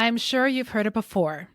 I'm sure you've heard it before.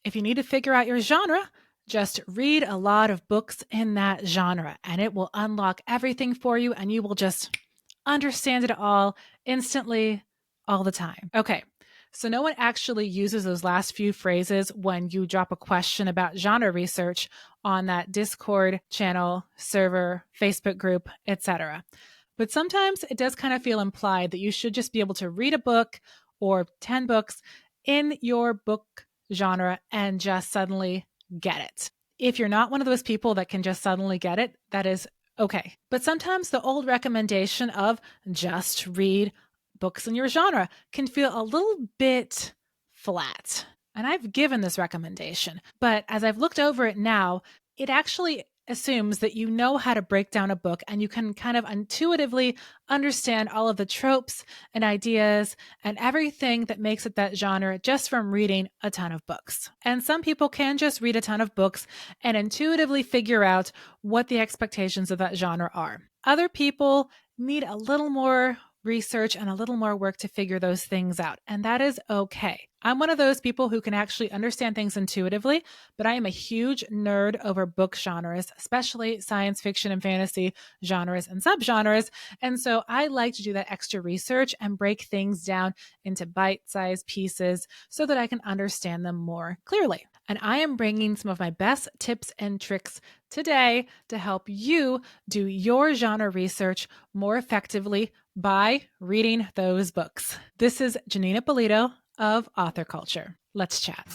If you need to figure out your genre, just read a lot of books in that genre and it will unlock everything for you and you will just understand it all instantly, all the time. Okay, so no one actually uses those last few phrases when you drop a question about genre research on that Discord channel, server, Facebook group, etc. But sometimes it does kind of feel implied that you should just be able to read a book or 10 books in your book genre and just suddenly get it. If you're not one of those people that can just suddenly get it, that is okay. But sometimes the old recommendation of just read books in your genre can feel a little bit flat. And I've given this recommendation, but as I've looked over it now, it actually assumes that you know how to break down a book and you can kind of intuitively understand all of the tropes and ideas and everything that makes it that genre just from reading a ton of books. And some people can just read a ton of books and intuitively figure out what the expectations of that genre are. Other people need a little more research and a little more work to figure those things out. And that is okay. I'm one of those people who can actually understand things intuitively, but I am a huge nerd over book genres, especially science fiction and fantasy genres and subgenres. And so I like to do that extra research and break things down into bite-sized pieces so that I can understand them more clearly. And I am bringing some of my best tips and tricks today to help you do your genre research more effectively by reading those books. This is Janeen Ippolito of Author Culture. Let's chat.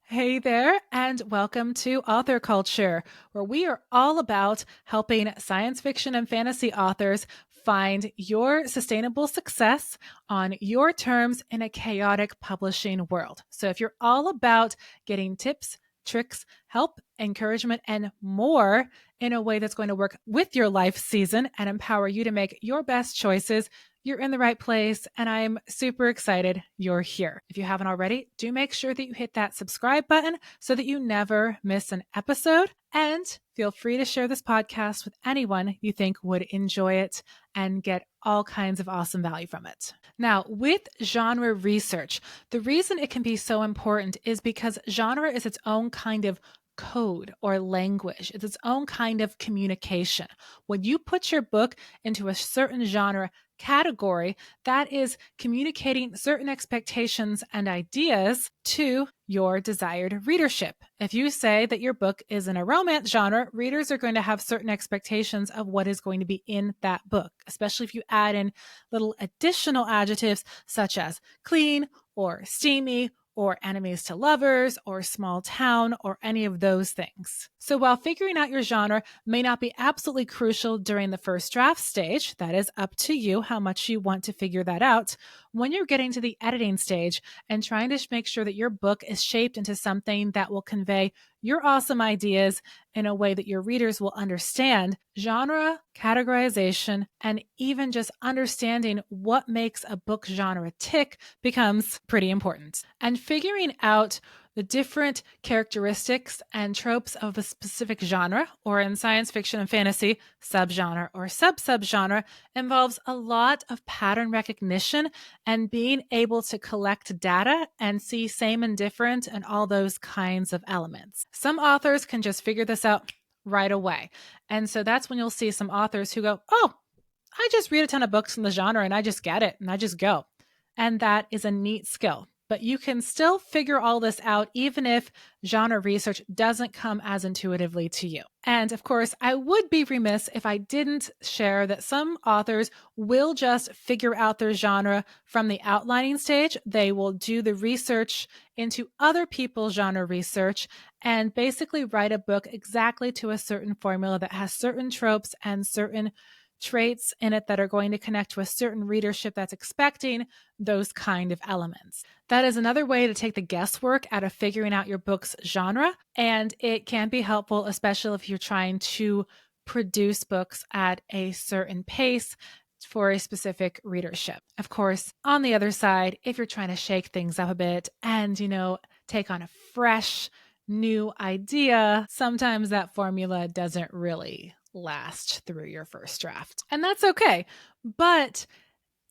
Hey there, and welcome to Author Culture, where we are all about helping science fiction and fantasy authors find your sustainable success on your terms in a chaotic publishing world. So if you're all about getting tips, tricks, help, encouragement, and more in a way that's going to work with your life season and empower you to make your best choices, you're in the right place, and I'm super excited you're here. If you haven't already, do make sure that you hit that subscribe button so that you never miss an episode. And feel free to share this podcast with anyone you think would enjoy it and get all kinds of awesome value from it. Now, with genre research, the reason it can be so important is because genre is its own kind of code or language. It's its own kind of communication. When you put your book into a certain genre category, that is communicating certain expectations and ideas to your desired readership. If you say that your book is in a romance genre, readers are going to have certain expectations of what is going to be in that book, especially if you add in little additional adjectives such as clean or steamy or enemies to lovers, or small town, or any of those things. So while figuring out your genre may not be absolutely crucial during the first draft stage, that is up to you how much you want to figure that out, when you're getting to the editing stage and trying to make sure that your book is shaped into something that will convey your awesome ideas in a way that your readers will understand, genre, categorization, and even just understanding what makes a book genre tick becomes pretty important. And figuring out the different characteristics and tropes of a specific genre, or in science fiction and fantasy, subgenre or sub-subgenre, involves a lot of pattern recognition and being able to collect data and see same and different and all those kinds of elements. Some authors can just figure this out right away. And so that's when you'll see some authors who go, oh, I just read a ton of books in the genre and I just get it and I just go. And that is a neat skill. But you can still figure all this out even if genre research doesn't come as intuitively to you. And of course, I would be remiss if I didn't share that some authors will just figure out their genre from the outlining stage. They will do the research into other people's genre research and basically write a book exactly to a certain formula that has certain tropes and certain traits in it that are going to connect to a certain readership that's expecting those kind of elements. That is another way to take the guesswork out of figuring out your book's genre, and it can be helpful, especially if you're trying to produce books at a certain pace for a specific readership. Of course, on the other side, if you're trying to shake things up a bit and, take on a fresh, new idea, sometimes that formula doesn't really last through your first draft. And that's okay. But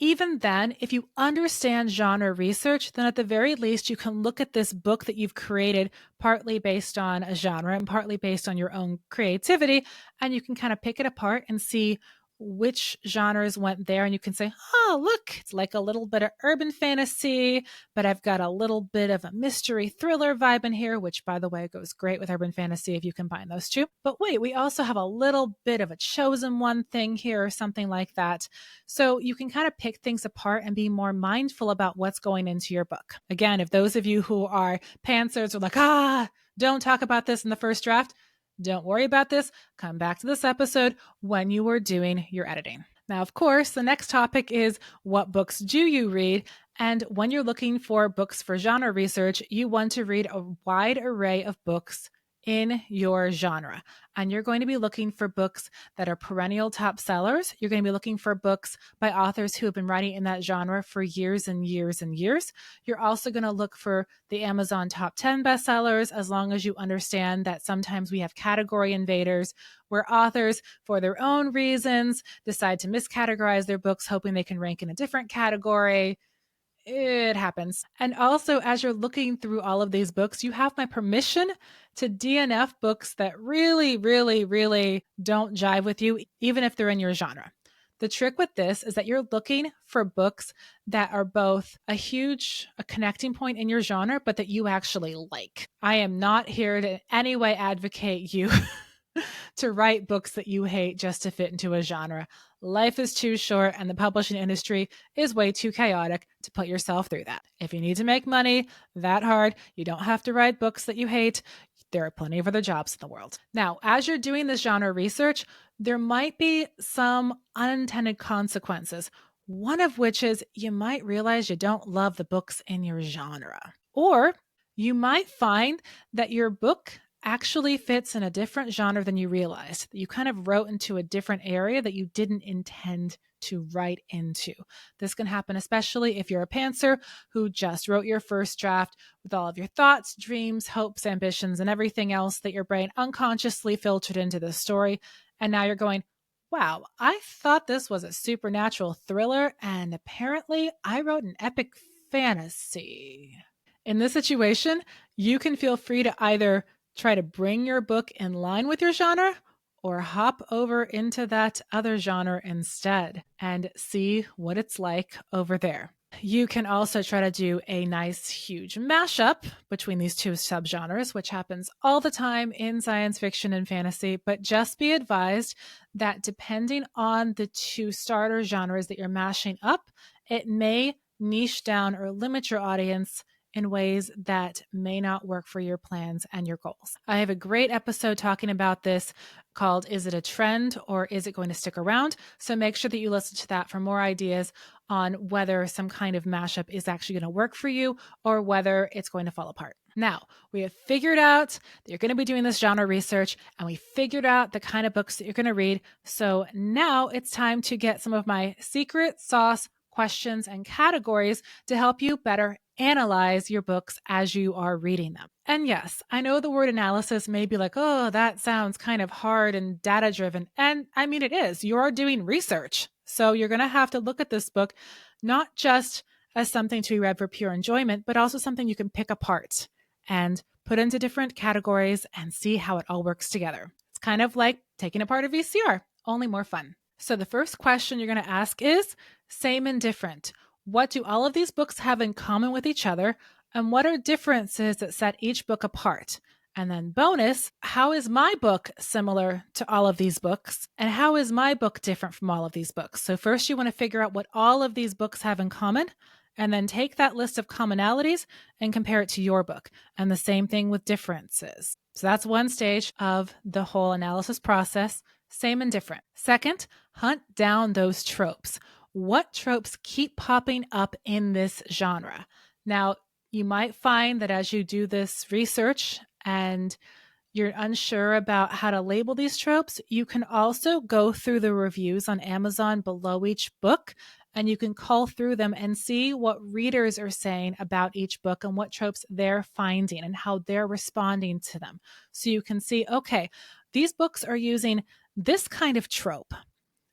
even then, if you understand genre research, then at the very least, you can look at this book that you've created partly based on a genre and partly based on your own creativity. And you can kind of pick it apart and see which genres went there. And you can say, oh, look, it's like a little bit of urban fantasy, but I've got a little bit of a mystery thriller vibe in here, which, by the way, goes great with urban fantasy if you combine those two. But wait, we also have a little bit of a chosen one thing here or something like that. So you can kind of pick things apart and be more mindful about what's going into your book. Again, if those of you who are pantsers are like, don't talk about this in the first draft, don't worry about this. Come back to this episode when you are doing your editing. Now, of course, the next topic is what books do you read? And when you're looking for books for genre research, you want to read a wide array of books in your genre. And you're going to be looking for books that are perennial top sellers. You're going to be looking for books by authors who have been writing in that genre for years and years and years. You're also going to look for the Amazon top 10 bestsellers, as long as you understand that sometimes we have category invaders where authors, for their own reasons, decide to miscategorize their books, hoping they can rank in a different category. It happens. And also, as you're looking through all of these books, you have my permission to DNF books that really, really, really don't jive with you, even if they're in your genre. The trick with this is that you're looking for books that are both a connecting point in your genre, but that you actually like. I am not here to in any way advocate you to write books that you hate just to fit into a genre. Life is too short and the publishing industry is way too chaotic to put yourself through that. If you need to make money that hard, you don't have to write books that you hate. There are plenty of other jobs in the world. Now, as you're doing this genre research, there might be some unintended consequences. One of which is you might realize you don't love the books in your genre. Or you might find that your book actually fits in a different genre than you realized. You kind of wrote into a different area that you didn't intend to write into. This can happen especially if you're a pantser who just wrote your first draft with all of your thoughts, dreams, hopes, ambitions, and everything else that your brain unconsciously filtered into the story. And now you're going, wow, I thought this was a supernatural thriller, and apparently I wrote an epic fantasy. In this situation, you can feel free to either try to bring your book in line with your genre or hop over into that other genre instead and see what it's like over there. You can also try to do a nice, huge mashup between these two subgenres, which happens all the time in science fiction and fantasy. But just be advised that depending on the two starter genres that you're mashing up, it may niche down or limit your audience in ways that may not work for your plans and your goals. I have a great episode talking about this called Is It a Trend or Is It Going to Stick Around? So make sure that you listen to that for more ideas on whether some kind of mashup is actually going to work for you or whether it's going to fall apart. Now, we have figured out that you're going to be doing this genre research, and we figured out the kind of books that you're going to read. So now it's time to get some of my secret sauce questions and categories to help you better analyze your books as you are reading them. And yes, I know the word analysis may be like, oh, that sounds kind of hard and data driven. And I mean, it is. You are doing research. So you're going to have to look at this book not just as something to be read for pure enjoyment, but also something you can pick apart and put into different categories and see how it all works together. It's kind of like taking apart a VCR, only more fun. So the first question you're going to ask is same and different. What do all of these books have in common with each other? And what are differences that set each book apart? And then bonus, how is my book similar to all of these books? And how is my book different from all of these books? So first you want to figure out what all of these books have in common, and then take that list of commonalities and compare it to your book. And the same thing with differences. So that's one stage of the whole analysis process, same and different. Second, hunt down those tropes. What tropes keep popping up in this genre? Now, you might find that as you do this research and you're unsure about how to label these tropes, you can also go through the reviews on Amazon below each book, and you can call through them and see what readers are saying about each book and what tropes they're finding and how they're responding to them. So you can see, okay, these books are using this kind of trope.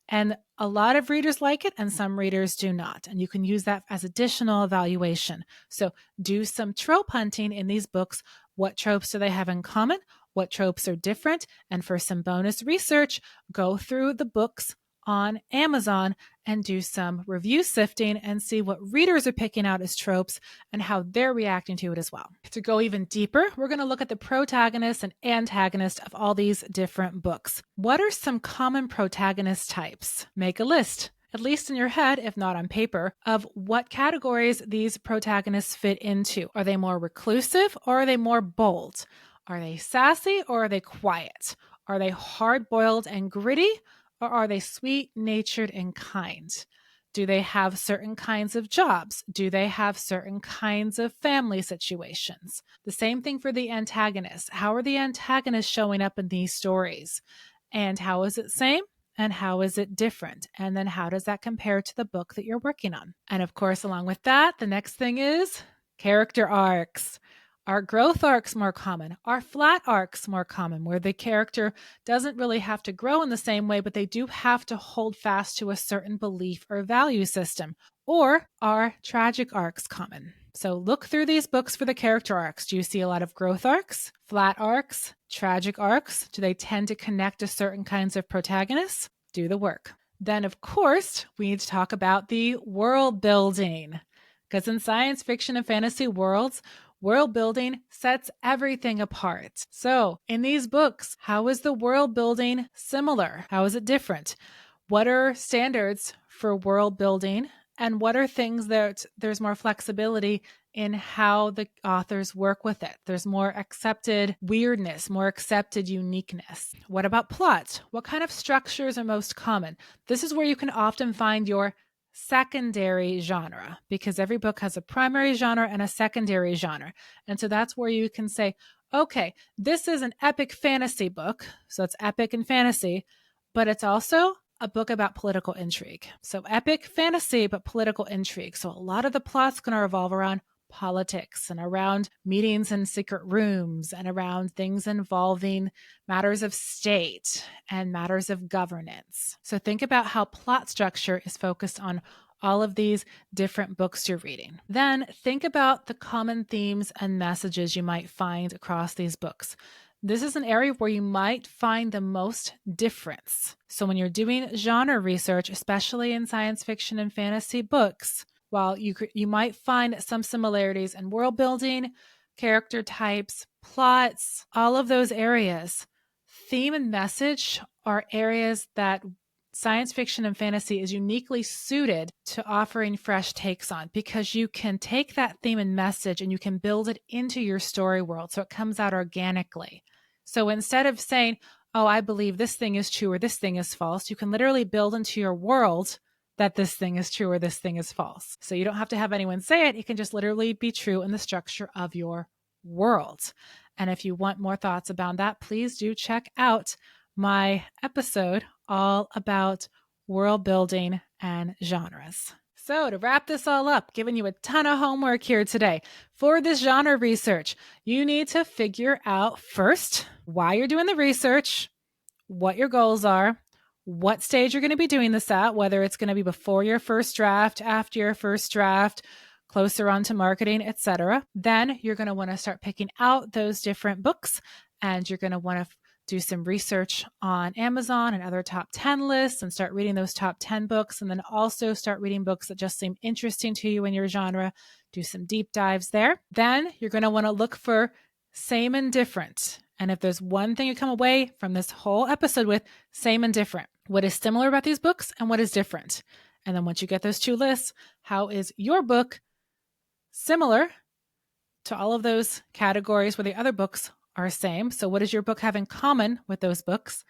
And a lot of readers like it and some readers do not. And you can use that as additional evaluation. So do some trope hunting in these books. What tropes do they have in common? What tropes are different? And for some bonus research, go through the books on Amazon and do some review sifting and see what readers are picking out as tropes and how they're reacting to it as well. To go even deeper, we're going to look at the protagonist and antagonist of all these different books. What are some common protagonist types? Make a list, at least in your head, if not on paper, of what categories these protagonists fit into. Are they more reclusive or are they more bold? Are they sassy or are they quiet? Are they hard-boiled and gritty? Or are they sweet-natured and kind? Do they have certain kinds of jobs? Do they have certain kinds of family situations? The same thing for the antagonists. How are the antagonists showing up in these stories? And how is it same? And how is it different? And then how does that compare to the book that you're working on? And of course, along with that, the next thing is character arcs. Are growth arcs more common? Are flat arcs more common, where the character doesn't really have to grow in the same way, but they do have to hold fast to a certain belief or value system? Or are tragic arcs common? So look through these books for the character arcs. Do you see a lot of growth arcs, flat arcs, tragic arcs? Do they tend to connect to certain kinds of protagonists? Do the work. Then, of course, we need to talk about the world building. Because in science fiction and fantasy worlds, world building sets everything apart. So in these books, how is the world building similar? How is it different? What are standards for world building? And what are things that there's more flexibility in how the authors work with it? There's more accepted weirdness, more accepted uniqueness. What about plot? What kind of structures are most common? This is where you can often find your secondary genre, because every book has a primary genre and a secondary genre. And so that's where you can say, okay, this is an epic fantasy book. So it's epic and fantasy, but it's also a book about political intrigue. So epic fantasy, but political intrigue. So a lot of the plot's going to revolve around politics and around meetings in secret rooms and around things involving matters of state and matters of governance. So think about how plot structure is focused on all of these different books you're reading. Then think about the common themes and messages you might find across these books. This is an area where you might find the most difference. So when you're doing genre research, especially in science fiction and fantasy books, while you might find some similarities in world building, character types, plots, all of those areas, theme and message are areas that science fiction and fantasy is uniquely suited to offering fresh takes on, because you can take that theme and message and you can build it into your story world so it comes out organically. So instead of saying, oh, I believe this thing is true or this thing is false, you can literally build into your world that this thing is true or this thing is false. So you don't have to have anyone say it. It can just literally be true in the structure of your world. And if you want more thoughts about that, please do check out my episode all about world building and genres. So to wrap this all up, giving you a ton of homework here today. For this genre research, you need to figure out first why you're doing the research, what your goals are, what stage you're going to be doing this at, whether it's going to be before your first draft, after your first draft, closer on to marketing, etc. Then you're going to want to start picking out those different books, and you're going to want to do some research on Amazon and other top 10 lists and start reading those top 10 books, and then also start reading books that just seem interesting to you in your genre. Do some deep dives there. Then you're going to want to look for same and different. And if there's one thing you come away from this whole episode with, same and different. What is similar about these books and what is different? And then once you get those two lists, how is your book similar to all of those categories where the other books are same? So what does your book have in common with those books?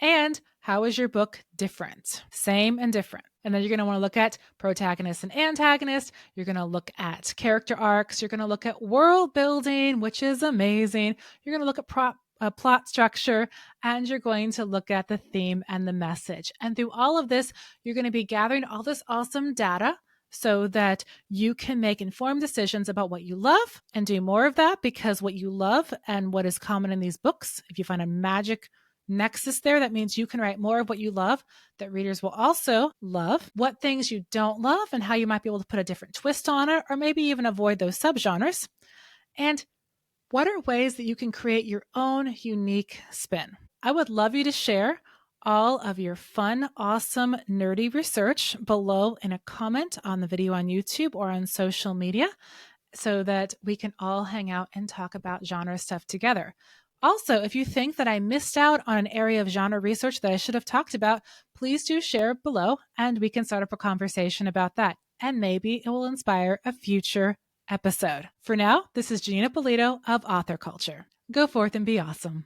And how is your book different? Same and different. And then you're going to want to look at protagonist and antagonist. You're going to look at character arcs. You're going to look at world building, which is amazing. You're going to look at plot structure, and you're going to look at the theme and the message. And through all of this, you're going to be gathering all this awesome data so that you can make informed decisions about what you love and do more of that, because what you love and what is common in these books, if you find a magic nexus there. That means you can write more of what you love that readers will also love, what things you don't love, and how you might be able to put a different twist on it, or maybe even avoid those subgenres. And what are ways that you can create your own unique spin? I would love you to share all of your fun, awesome, nerdy research below in a comment on the video on YouTube or on social media so that we can all hang out and talk about genre stuff together. Also, if you think that I missed out on an area of genre research that I should have talked about, please do share below and we can start up a conversation about that. And maybe it will inspire a future episode. For now, this is Janeen Ippolito of Author Culture. Go forth and be awesome.